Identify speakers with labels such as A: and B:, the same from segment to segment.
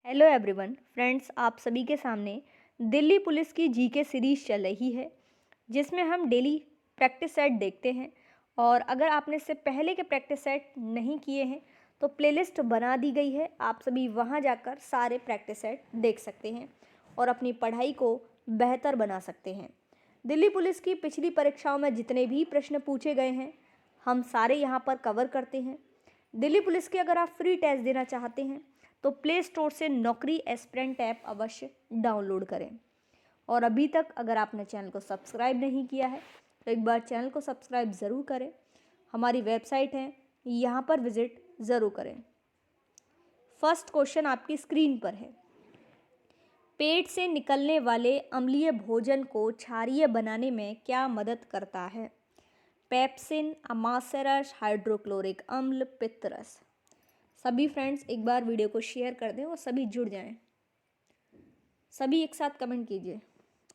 A: Hello everyone friends, आप सभी के सामने दिल्ली पुलिस की जीके सीरीज चल रही है जिसमें हम डेली प्रैक्टिस सेट देखते हैं। और अगर आपने इससे पहले के प्रैक्टिस सेट नहीं किए हैं तो प्लेलिस्ट बना दी गई है, आप सभी वहां जाकर सारे प्रैक्टिस सेट देख सकते हैं और अपनी पढ़ाई को बेहतर बना सकते हैं। दिल्ली पुलिस की पिछली परीक्षाओं में जितने भी प्रश्न पूछे गए हैं हम सारे यहाँ पर कवर करते हैं। दिल्ली पुलिस के अगर आप फ्री टेस्ट देना चाहते हैं तो प्ले स्टोर से नौकरी एस्पिरेंट ऐप अवश्य डाउनलोड करें। और अभी तक अगर आपने चैनल को सब्सक्राइब नहीं किया है तो एक बार चैनल को सब्सक्राइब ज़रूर करें। हमारी वेबसाइट है, यहाँ पर विज़िट ज़रूर करें। फर्स्ट क्वेश्चन आपकी स्क्रीन पर है। पेट से निकलने वाले अम्लीय भोजन को क्षारीय बनाने में क्या मदद करता है? पेप्सिन, अमासेरस, हाइड्रोक्लोरिक अम्ल, पित्तरस। सभी फ्रेंड्स एक बार वीडियो को शेयर कर दें और सभी जुड़ जाएं। सभी एक साथ कमेंट कीजिए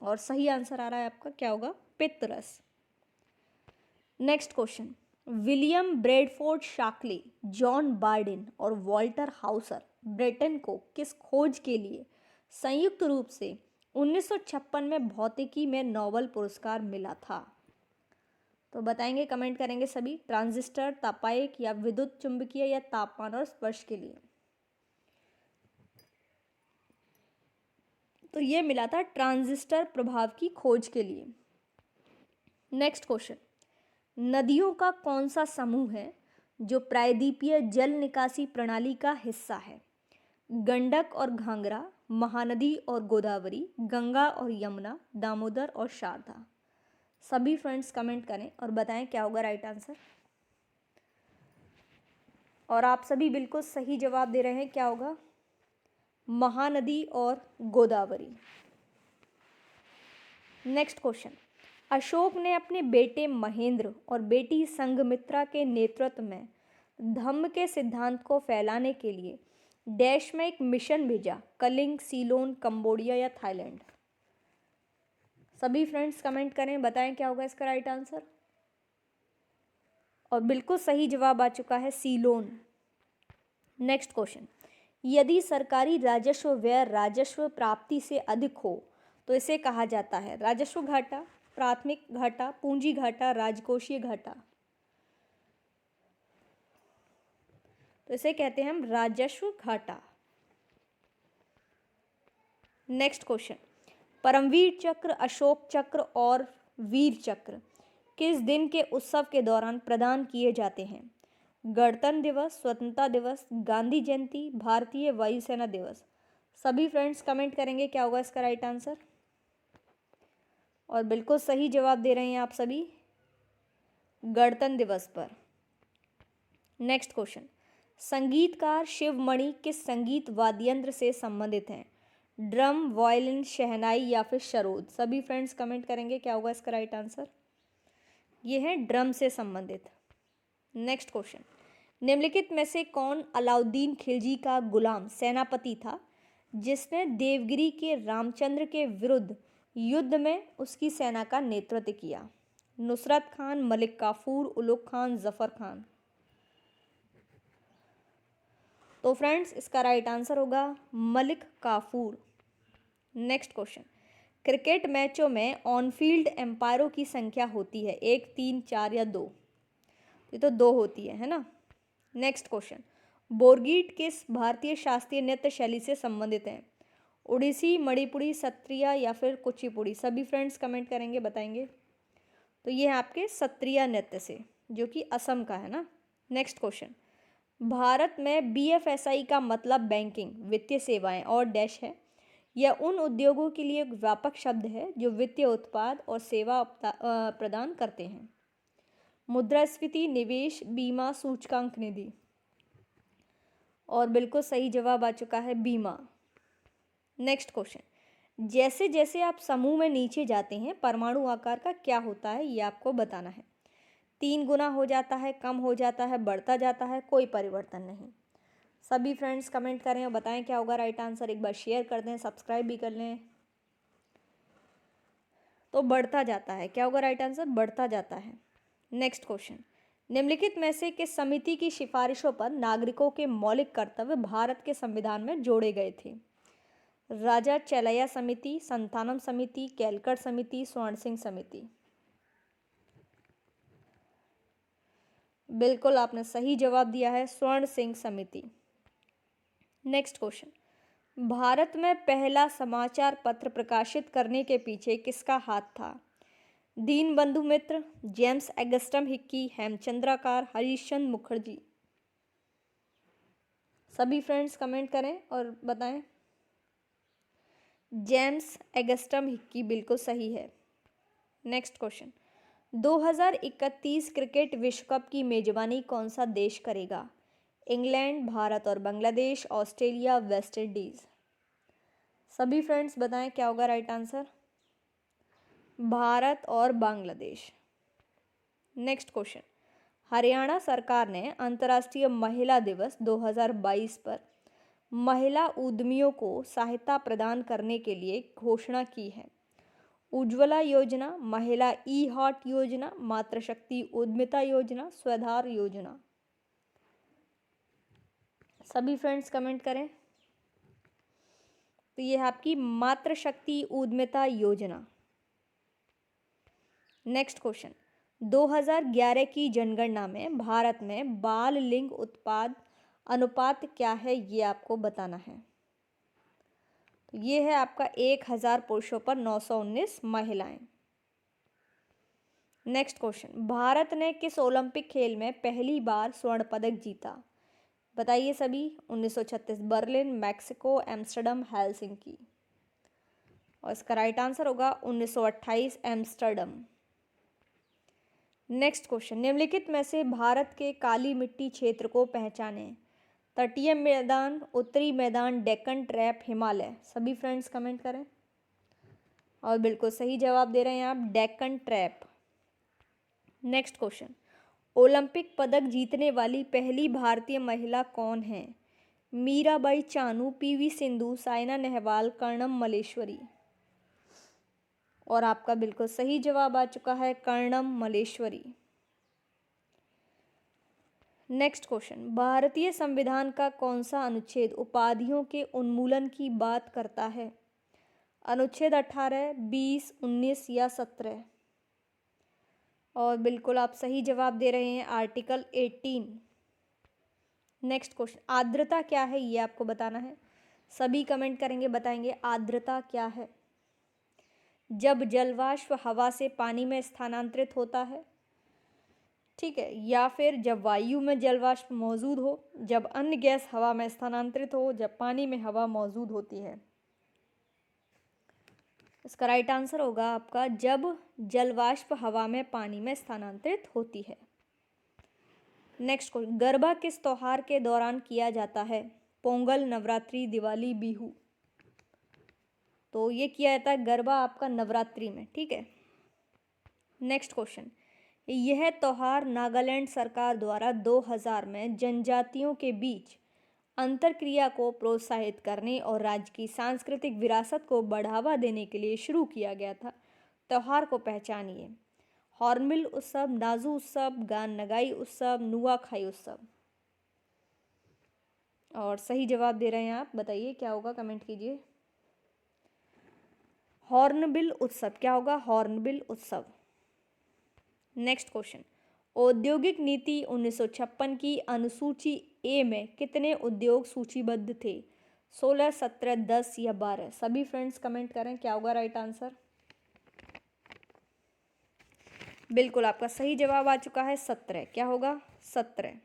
A: और सही आंसर आ रहा है आपका, क्या होगा? पित्तरस। Next question. William Bradford Shockley, John Bardeen और वॉल्टर हाउसर ब्रेटन को किस खोज के लिए संयुक्त रूप से 1956 में भौतिकी में नोबेल पुरस्कार मिला था? तो बताएंगे, कमेंट करेंगे सभी। ट्रांजिस्टर, तापायक या विद्युत चुंबकीय या तापमान और स्पर्श के लिए। तो ये मिला था ट्रांजिस्टर प्रभाव की खोज के लिए। Next question. नदियों का कौन सा समूह है जो प्रायद्वीपीय जल निकासी प्रणाली का हिस्सा है? गंडक और घाघरा, महानदी और गोदावरी, गंगा और यमुना, दामोदर और शारदा। सभी फ्रेंड्स कमेंट करें और बताएं क्या होगा राइट आंसर। और आप सभी बिल्कुल सही जवाब दे रहे हैं, क्या होगा? महानदी और गोदावरी। Next question. अशोक ने अपने बेटे महेंद्र और बेटी संघमित्रा के नेतृत्व में धम्म के सिद्धांत को फैलाने के लिए डैश में एक मिशन भेजा। कलिंग, सीलोन, कंबोडिया या थाईलैंड। सभी फ्रेंड्स कमेंट करें, बताएं क्या होगा इसका राइट आंसर। और बिल्कुल सही जवाब आ चुका है, सीलोन। Next question. यदि सरकारी राजस्व व्यय राजस्व प्राप्ति से अधिक हो तो इसे कहा जाता है राजस्व घाटा, प्राथमिक घाटा, पूंजी घाटा, राजकोषीय घाटा। तो इसे कहते हैं हम राजस्व घाटा। Next question. परमवीर चक्र, अशोक चक्र और वीर चक्र किस दिन के उत्सव के दौरान प्रदान किए जाते हैं? गणतंत्र दिवस, स्वतंत्रता दिवस, गांधी जयंती, भारतीय वायुसेना दिवस। सभी फ्रेंड्स कमेंट करेंगे क्या होगा इसका राइट आंसर। और बिल्कुल सही जवाब दे रहे हैं आप सभी, गणतंत्र दिवस पर। Next question. संगीतकार शिवमणि किस संगीत वाद्ययंत्र से संबंधित हैं? ड्रम, वायलिन, शहनाई या फिर सरोद। सभी फ्रेंड्स कमेंट करेंगे क्या होगा इसका राइट आंसर। ये है ड्रम से संबंधित। Next question. निम्नलिखित में से कौन अलाउद्दीन खिलजी का गुलाम सेनापति था जिसने देवगिरी के रामचंद्र के विरुद्ध युद्ध में उसकी सेना का नेतृत्व किया? नुसरत खान, मलिक काफूर, उलुग खान, जफर खान। तो फ्रेंड्स इसका राइट आंसर होगा Malik Kafur. Next question. Cricket मैचों में ऑन फील्ड एम्पायरों की संख्या होती है 1, 3, 4 या 2? ये तो 2 होती है ना। Next question. बोरगीट किस भारतीय शास्त्रीय नृत्य शैली से संबंधित है? ओडिसी, मणिपुरी, सत्रिया या फिर कुचिपुड़ी। सभी फ्रेंड्स कमेंट करेंगे, बताएंगे। तो ये है आपके सत्रिया नृत्य से, जो कि असम का है ना। Next question. भारत में बीएफएसआई का मतलब बैंकिंग, वित्तीय सेवाएं और डैश है। यह उन उद्योगों के लिए एक व्यापक शब्द है जो वित्तीय उत्पाद और सेवा प्रदान करते हैं। मुद्रास्फीति, निवेश, बीमा, सूचकांक निधि। और बिल्कुल सही जवाब आ चुका है बीमा। Next question. जैसे जैसे आप समूह में नीचे जाते हैं परमाणु आकार का क्या होता है, ये आपको बताना है। 3 गुना हो जाता है, कम हो जाता है, बढ़ता जाता है, कोई परिवर्तन नहीं। सभी फ्रेंड्स कमेंट करें और बताएं क्या होगा राइट आंसर। एक बार शेयर कर दें, सब्सक्राइब भी कर लें। तो बढ़ता जाता है, क्या होगा राइट आंसर? बढ़ता जाता है। Next question. निम्नलिखित में से किस समिति की सिफारिशों पर नागरिकों के मौलिक कर्तव्य भारत के संविधान में जोड़े गए थे? राजा चेलैया समिति, संतानम समिति, कैलकट समिति, स्वर्ण सिंह समिति। बिल्कुल आपने सही जवाब दिया है, स्वर्ण सिंह समिति। नेक्स्ट क्वेश्चन, भारत में पहला समाचार पत्र प्रकाशित करने के पीछे किसका हाथ था? दीनबंधु मित्र, जेम्स अगस्टम हिक्की, हेमचंद्राकार, हरीशचंद्र मुखर्जी। सभी फ्रेंड्स कमेंट करें और बताएं। जेम्स अगस्टम हिक्की बिल्कुल सही है। नेक्स्ट क्वेश्चन, 2031 क्रिकेट विश्व कप की मेजबानी कौन सा देश करेगा? इंग्लैंड, भारत और बांग्लादेश, ऑस्ट्रेलिया, वेस्ट इंडीज। सभी फ्रेंड्स बताएं क्या होगा राइट आंसर? भारत और बांग्लादेश। नेक्स्ट क्वेश्चन, हरियाणा सरकार ने अंतर्राष्ट्रीय महिला दिवस 2022 पर महिला उद्यमियों को सहायता प्रदान करने के लिए घोषणा की है। उज्ज्वला योजना, महिला ई हार्ट योजना, मातृशक्ति उद्यमिता योजना, स्वाधार योजना। सभी फ्रेंड्स कमेंट करें। तो ये है आपकी मातृशक्ति उद्यमिता योजना। नेक्स्ट क्वेश्चन, 2011 की जनगणना में भारत में बाल लिंग उत्पाद अनुपात क्या है, ये आपको बताना है। तो ये है आपका 1000 पुरुषों पर 919 महिलाएं। नेक्स्ट क्वेश्चन, भारत ने किस ओलंपिक खेल में पहली बार स्वर्ण पदक जीता? बताइए सभी। 1936 बर्लिन, मैक्सिको, एम्स्टर्डम, हेलसिंकी। और इसका राइट आंसर होगा 1928 एम्स्टर्डम। नेक्स्ट क्वेश्चन, निम्नलिखित में से भारत के काली मिट्टी क्षेत्र को पहचानें। तटीय मैदान, उत्तरी मैदान, डेक्कन ट्रैप, हिमालय। सभी फ्रेंड्स कमेंट करें और बिल्कुल सही जवाब दे रहे हैं आप, Deccan trap. Next question, Olympic पदक जीतने वाली पहली भारतीय महिला कौन है? मीराबाई चानू, पीवी सिंधु, साइना नेहवाल, कर्णम मलेश्वरी। और आपका बिल्कुल सही जवाब आ चुका है, कर्णम मलेश्वरी। नेक्स्ट क्वेश्चन, भारतीय संविधान का कौन सा अनुच्छेद उपाधियों के उन्मूलन की बात करता है? अनुच्छेद 18, 20, 19 या 17। और बिल्कुल आप सही जवाब दे रहे हैं, आर्टिकल 18। नेक्स्ट क्वेश्चन, आर्द्रता क्या है, ये आपको बताना है। सभी कमेंट करेंगे, बताएंगे आर्द्रता क्या है। जब जलवाष्प हवा से पानी में स्थानांतरित होता है, ठीक है, या फिर जब वायु में जलवाष्प मौजूद हो, जब अन्य गैस हवा में स्थानांतरित हो, जब पानी में हवा मौजूद होती है। इसका राइट आंसर होगा आपका जब जलवाष्प हवा में पानी में स्थानांतरित होती है। नेक्स्ट क्वेश्चन, गरबा किस त्योहार के दौरान किया जाता है? पोंगल, नवरात्रि, दिवाली, बिहू। तो ये किया जाता है गरबा आपका नवरात्रि में, ठीक है। नेक्स्ट क्वेश्चन, यह त्यौहार नागालैंड सरकार द्वारा 2000 में जनजातियों के बीच अंतरक्रिया को प्रोत्साहित करने और राज्य की सांस्कृतिक विरासत को बढ़ावा देने के लिए शुरू किया गया था। त्यौहार को पहचानिए। हॉर्नबिल उत्सव, नाजू उत्सव, गान नगाई उत्सव, नुआखाई उत्सव। और सही जवाब दे रहे हैं आप, बताइए क्या होगा, कमेंट कीजिए। हॉर्नबिल उत्सव क्या होगा? हॉर्नबिल उत्सव। नेक्स्ट क्वेश्चन, औद्योगिक नीति 1956 की अनुसूची ए में कितने उद्योग सूचीबद्ध थे? 16, 17, 10 या 12। सभी फ्रेंड्स कमेंट करें क्या होगा राइट आंसर। बिल्कुल आपका सही जवाब आ चुका है 17। क्या होगा? 17।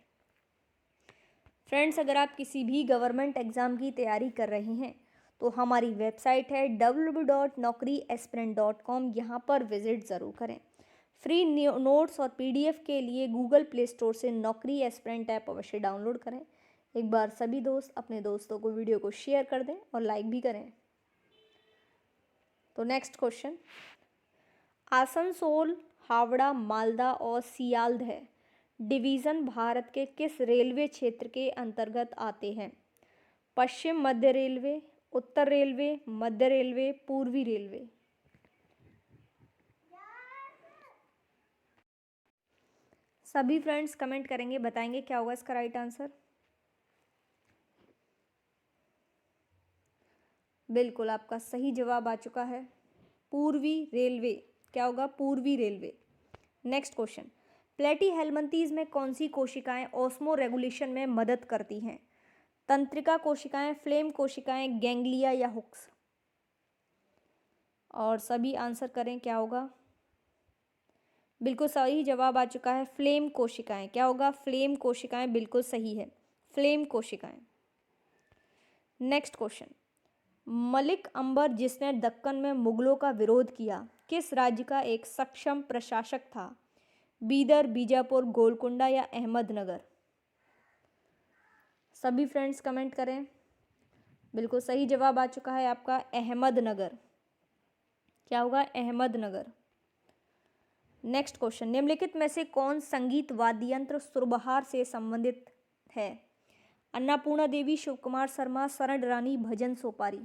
A: फ्रेंड्स, अगर आप किसी भी गवर्नमेंट एग्जाम की तैयारी कर रहे हैं तो हमारी वेबसाइट है www.naukriaspirant.com, यहाँ पर विजिट ज़रूर करें। फ्री नोट्स और पीडीएफ के लिए गूगल प्ले स्टोर से नौकरी एस्पिरेंट ऐप अवश्य डाउनलोड करें। एक बार सभी दोस्त अपने दोस्तों को वीडियो को शेयर कर दें और लाइक भी करें। तो नेक्स्ट क्वेश्चन, आसनसोल, हावड़ा, मालदा और सियालदह डिवीज़न भारत के किस रेलवे क्षेत्र के अंतर्गत आते हैं? पश्चिम मध्य रेलवे, उत्तर रेलवे, मध्य रेलवे, पूर्वी रेलवे। सभी फ्रेंड्स कमेंट करेंगे, बताएंगे क्या होगा इसका राइट आंसर। बिल्कुल आपका सही जवाब आ चुका है, पूर्वी रेलवे। क्या होगा? पूर्वी रेलवे। नेक्स्ट क्वेश्चन, प्लेटी हेलमिंथेस में कौन सी कोशिकाएं ऑस्मो रेगुलेशन में मदद करती हैं? तंत्रिका कोशिकाएं, फ्लेम कोशिकाएं, गैंग्लिया या हुक्स? और सभी आंसर करें, क्या होगा? बिल्कुल सही जवाब आ चुका है, फ्लेम कोशिकाएं। क्या होगा? फ्लेम कोशिकाएं, बिल्कुल सही है, फ्लेम कोशिकाएं। नेक्स्ट क्वेश्चन, मलिक अंबर जिसने दक्कन में मुगलों का विरोध किया, किस राज्य का एक सक्षम प्रशासक था? बीदर, बीजापुर, गोलकुंडा या अहमदनगर? सभी फ्रेंड्स कमेंट करें। बिल्कुल सही जवाब आ चुका है आपका, अहमदनगर। क्या होगा? अहमदनगर। नेक्स्ट क्वेश्चन, निम्नलिखित में से कौन संगीत वाद्य यंत्र सुरबहार से संबंधित है? अन्नपूर्णा देवी, शिव कुमार शर्मा, स्वर्ण रानी, भजन सोपारी?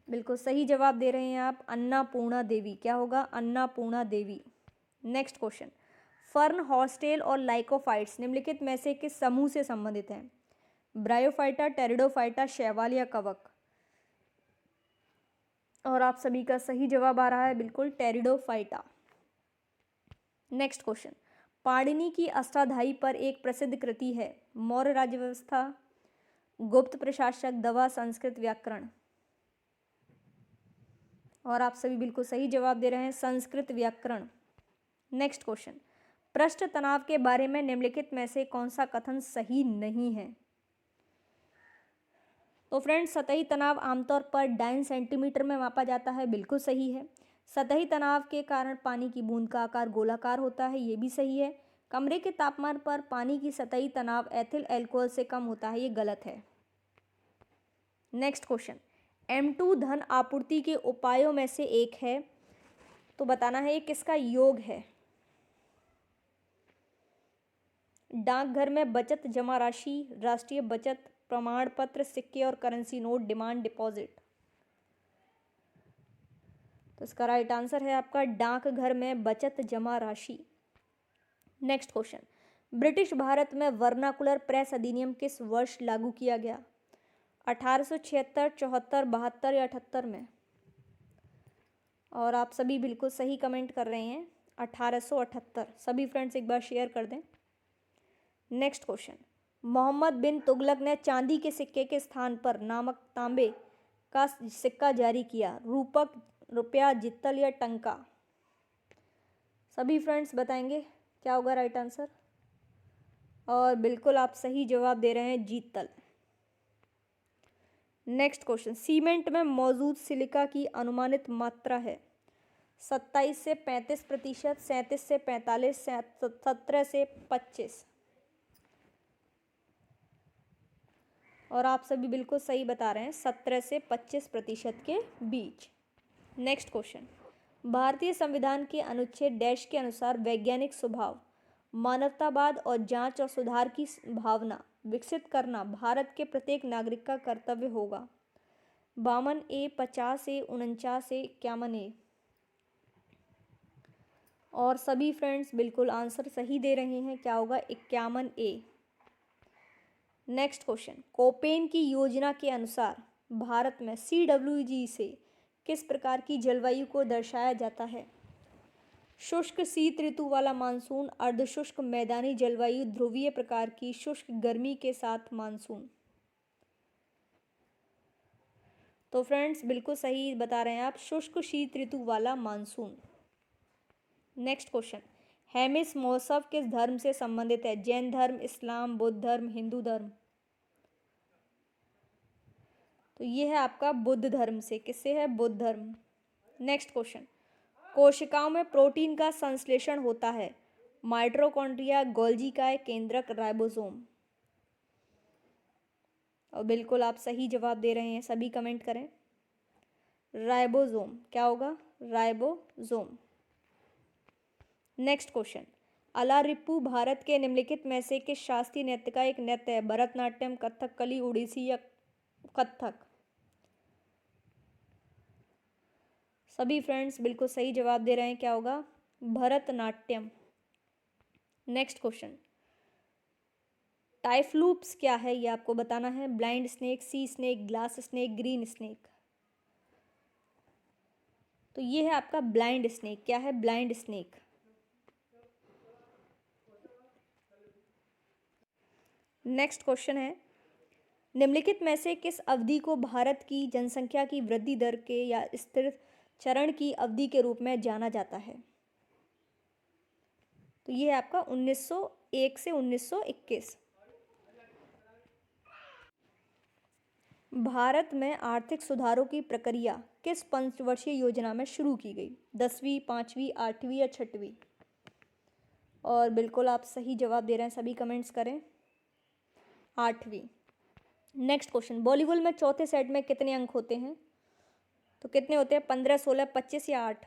A: बिल्कुल सही जवाब दे रहे हैं आप, अन्नपूर्णा देवी। क्या होगा? अन्नपूर्णा देवी। नेक्स्ट क्वेश्चन, फर्न, हॉस्टेल और लाइकोफाइट्स निम्नलिखित में से किस समूह से संबंधित हैं? ब्रायोफाइटा, टेरिडोफाइटा, शैवाल या कवक? और आप सभी का सही जवाब आ रहा है, बिल्कुल टेरिडोफाइटा। नेक्स्ट क्वेश्चन, पाणिनि की अष्टाध्यायी पर एक प्रसिद्ध कृति है? मौर्य राज्य व्यवस्था, गुप्त प्रशासक, दवा, संस्कृत व्याकरण? और आप सभी बिल्कुल सही जवाब दे रहे हैं, संस्कृत व्याकरण। नेक्स्ट क्वेश्चन, पृष्ठ तनाव के बारे में निम्नलिखित में से कौन सा कथन सही नहीं है? तो फ्रेंड्स, सतही तनाव आमतौर पर 2 सेंटीमीटर में मापा जाता है, बिल्कुल सही है। सतही तनाव के कारण पानी की बूंद का आकार गोलाकार होता है, ये भी सही है। कमरे के तापमान पर पानी की सतही तनाव एथिल अल्कोहल से कम होता है, ये गलत है। नेक्स्ट क्वेश्चन, M2 धन आपूर्ति के उपायों में से एक है, तो बताना है ये किसका योग है? डाकघर में बचत जमा राशि, राष्ट्रीय बचत प्रमाण पत्र, सिक्के और करेंसी नोट, डिमांड डिपॉजिट? तो इसका राइट आंसर है आपका डाकघर में बचत जमा राशि। नेक्स्ट क्वेश्चन, ब्रिटिश भारत में वर्नाकुलर प्रेस अधिनियम किस वर्ष लागू किया गया? 1876, 74, 72 या 78 में? और आप सभी बिल्कुल सही कमेंट कर रहे हैं, 1878। सभी फ्रेंड्स एक बार शेयर कर दें। नेक्स्ट क्वेश्चन, मोहम्मद बिन तुगलक ने चांदी के सिक्के के स्थान पर नामक तांबे का सिक्का जारी किया? रूपक, रुपया, जित्तल या टंका? सभी फ्रेंड्स बताएंगे क्या होगा राइट आंसर। और बिल्कुल आप सही जवाब दे रहे हैं, जित्तल। नेक्स्ट क्वेश्चन, सीमेंट में मौजूद सिलिका की अनुमानित मात्रा है? 27 से 35%, 37 से 45, 17 से 25? और आप सभी बिल्कुल सही बता रहे हैं, 17 से 25% के बीच। नेक्स्ट क्वेश्चन, भारतीय संविधान के अनुच्छेद डैश के अनुसार वैज्ञानिक स्वभाव, मानवतावाद और जांच और सुधार की भावना विकसित करना भारत के प्रत्येक नागरिक का कर्तव्य होगा? 52A, 50A, 49A, 51A? और सभी फ्रेंड्स बिल्कुल आंसर सही दे रहे हैं, क्या होगा? 51A। नेक्स्ट क्वेश्चन, कोपेन की योजना के अनुसार भारत में CWG से किस प्रकार की जलवायु को दर्शाया जाता है? शुष्क शीत ऋतु वाला मानसून, अर्धशुष्क मैदानी जलवायु, ध्रुवीय प्रकार की शुष्क गर्मी के साथ मानसून? तो फ्रेंड्स बिल्कुल सही बता रहे हैं आप, शुष्क शीत ऋतु वाला मानसून। नेक्स्ट क्वेश्चन, हेमिस महोत्सव किस धर्म से संबंधित है? जैन धर्म, इस्लाम, बुद्ध धर्म, हिंदू धर्म? तो ये है आपका बुद्ध धर्म से। किससे है? बुद्ध धर्म। नेक्स्ट क्वेश्चन, कोशिकाओं में प्रोटीन का संश्लेषण होता है? माइटोकॉन्ड्रिया, गोल्गी काय, केंद्रक, राइबोसोम? और बिल्कुल आप सही जवाब दे रहे हैं, सभी कमेंट करें, राइबोसोम। क्या होगा? Ribosome. Next question, Alarippu Bharat के निम्नलिखित में से किस शास्त्रीय नृत्य का एक नृत्य है? भरतनाट्यम, कथकली, उड़ीसी या कथक? सभी फ्रेंड्स बिल्कुल सही जवाब दे रहे हैं, क्या होगा? भरतनाट्यम। नेक्स्ट क्वेश्चन, टाइफ्लूप्स क्या है ये आपको बताना है। ब्लाइंड स्नेक, सी snake, glass snake, green snake. तो ये है आपका ब्लाइंड स्नेक। क्या है? Blind snake. नेक्स्ट क्वेश्चन है, निम्नलिखित में से किस अवधि को भारत की जनसंख्या की वृद्धि दर के या स्थिर चरण की अवधि के रूप में जाना जाता है? तो ये है आपका 1901 से 1921। भारत में आर्थिक सुधारों की प्रक्रिया किस पंचवर्षीय योजना में शुरू की गई? 10वीं, 5वीं, 8वीं या 6वीं? और बिल्कुल आप सही जवाब दे रहे हैं, सभी कमेंट्स करें। 8वीं। नेक्स्ट क्वेश्चन, वॉलीबॉल में चौथे सेट में कितने अंक होते हैं? तो कितने होते हैं? 15, 16, 25 या 8?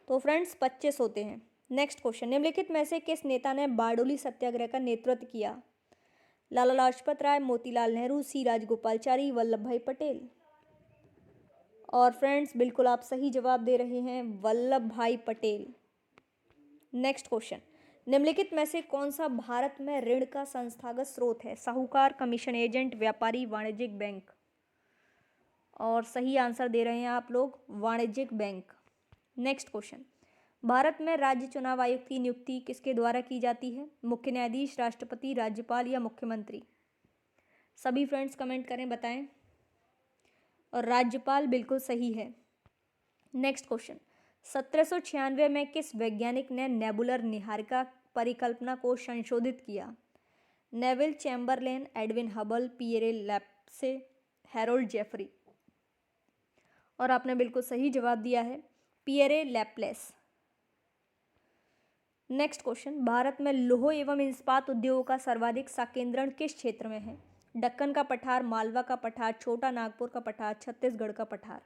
A: तो फ्रेंड्स 25 होते हैं। नेक्स्ट क्वेश्चन, निम्नलिखित में से किस नेता ने बारडोली सत्याग्रह का नेतृत्व किया? लाला लाजपत राय, मोतीलाल नेहरू, सी राजगोपालचारी, वल्लभ भाई पटेल। और फ्रेंड्स बिल्कुल आप सही जवाब दे रहे हैं, वल्लभ भाई पटेल। नेक्स्ट क्वेश्चन, निम्नलिखित में से कौन सा भारत में ऋण का संस्थागत स्रोत है? साहूकार, कमीशन एजेंट, व्यापारी, वाणिज्यिक बैंक। और सही आंसर दे रहे हैं आप लोग, वाणिज्यिक बैंक। नेक्स्ट क्वेश्चन, भारत में राज्य चुनाव आयुक्त की नियुक्ति किसके द्वारा की जाती है? मुख्य न्यायाधीश, राष्ट्रपति, राज्यपाल या मुख्यमंत्री? सभी फ्रेंड्स कमेंट करें, बताएं। और राज्यपाल बिल्कुल सही है। नेक्स्ट क्वेश्चन, 1796 में किस वैज्ञानिक ने नेबुलर निहारिका परिकल्पना को संशोधित किया? Neville Chamberlain, Edwin Hubble, Pierre Laplace, Harold Jeffreys. और आपने बिल्कुल सही जवाब दिया है, Pierre Laplace. Next question, Bharat में लौह एवं इस्पात उद्योगों का सर्वाधिक संकेंद्रण किस क्षेत्र में है? दक्कन का पठार, मालवा का पठार, छोटा नागपुर का पठार, छत्तीसगढ़ का पठार।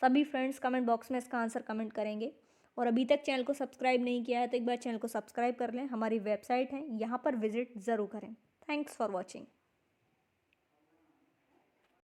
A: सभी फ्रेंड्स कमेंट बॉक्स में इसका आंसर कमेंट करेंगे। और अभी तक चैनल को सब्सक्राइब नहीं किया है तो एक बार चैनल को सब्सक्राइब कर लें। हमारी वेबसाइट है, यहाँ पर विजिट ज़रूर करें। Thanks for watching.